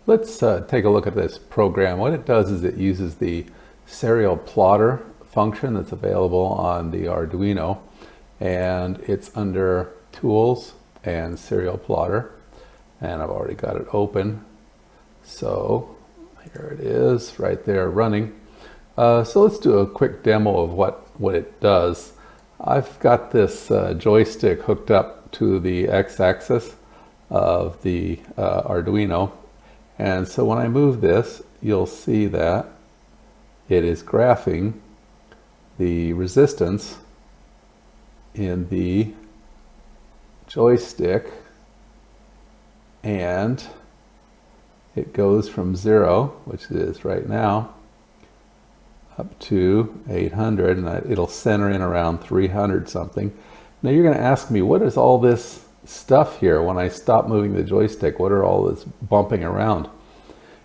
Let's take a look at this program. What it does is it uses the serial plotter function that's available on the Arduino, and it's under Tools and Serial Plotter, and I've already got it open. So here it is right there running. So let's do a quick demo of what it does. I've got this joystick hooked up to the x-axis of the Arduino, and so when I move this, you'll see that it is graphing the resistance in the joystick, and it goes from 0, which it is right now, up to 800, and it'll center in around 300 something. Now you're going to ask me, what is all this stuff here when I stop moving the joystick? What are all this bumping around?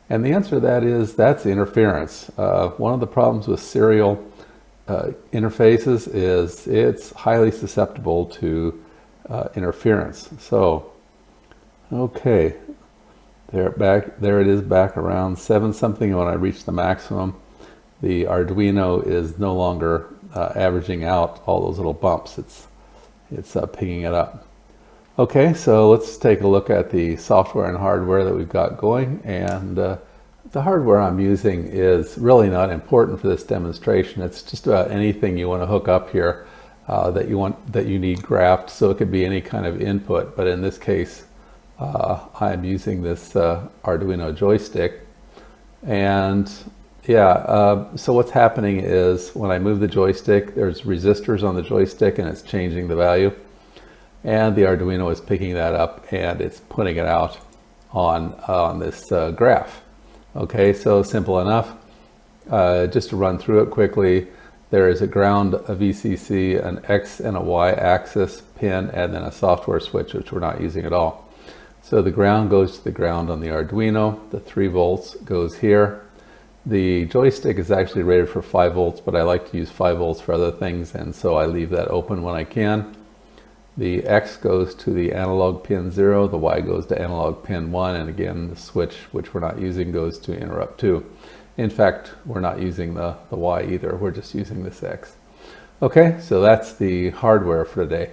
And the answer to that is that's interference. One of the problems with serial interfaces is it's highly susceptible to interference. So, okay, there it is back around 7 something. When I reach the maximum, the Arduino is no longer averaging out all those little bumps. It's picking it up. Okay, so let's take a look at the software and hardware that we've got going. And the hardware I'm using is really not important for this demonstration. It's just about anything you want to hook up here that you need graphed. So it could be any kind of input, but in this case, I'm using this Arduino joystick. And yeah, so what's happening is when I move the joystick, there's resistors on the joystick and it's changing the value. And the Arduino is picking that up and it's putting it out on this graph. Okay, so simple enough. Just to run through it quickly, there is a ground, a VCC, an X and a Y axis pin, and then a software switch, which we're not using at all. So the ground goes to the ground on the Arduino. The 3 volts goes here. The joystick is actually rated for 5 volts, but I like to use 5 volts for other things, and so I leave that open when I can. The X goes to the analog pin 0, the Y goes to analog pin 1, and again the switch, which we're not using, goes to interrupt 2. In fact, we're not using the Y either, we're just using this X. Okay, so that's the hardware for today.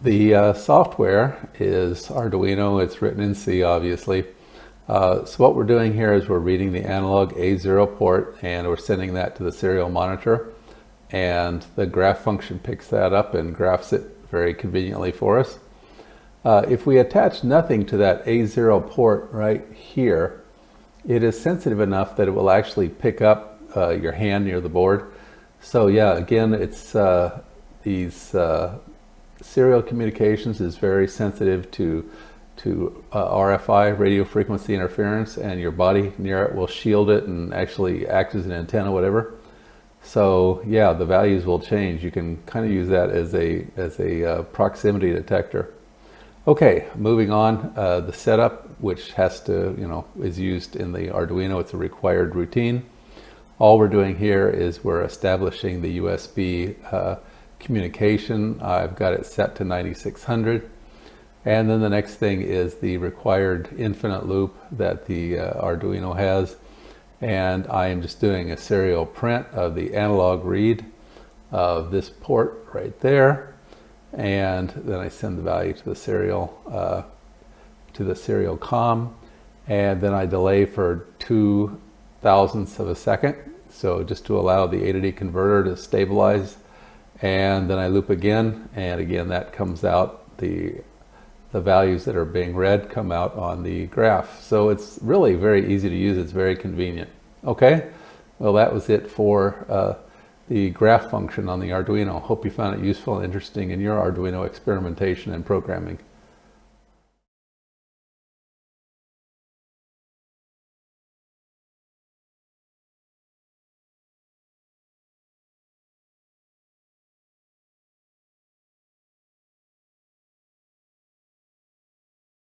The software is Arduino. It's written in C, obviously. So what we're doing here is we're reading the analog A0 port and we're sending that to the serial monitor, and the graph function picks that up and graphs it very conveniently for us. If we attach nothing to that A0 port right here, it is sensitive enough that it will actually pick up your hand near the board. So yeah, again, it's these serial communications is very sensitive to RFI, radio frequency interference, and your body near it will shield it and actually act as an antenna, whatever. So yeah, the values will change. You can kind of use that as a proximity detector. Okay, moving on, the setup, which has to, is used in the Arduino. It's a required routine. All we're doing here is we're establishing the USB communication. I've got it set to 9600. And then the next thing is the required infinite loop that the Arduino has. And I am just doing a serial print of the analog read of this port right there. And then I send the value to the serial COM. And then I delay for 0.02 of a second. So just to allow the A to D converter to stabilize. And then I loop again, and again that comes out, the values that are being read come out on the graph. So it's really very easy to use, it's very convenient. Okay, well that was it for the graph function on the Arduino. Hope you found it useful and interesting in your Arduino experimentation and programming.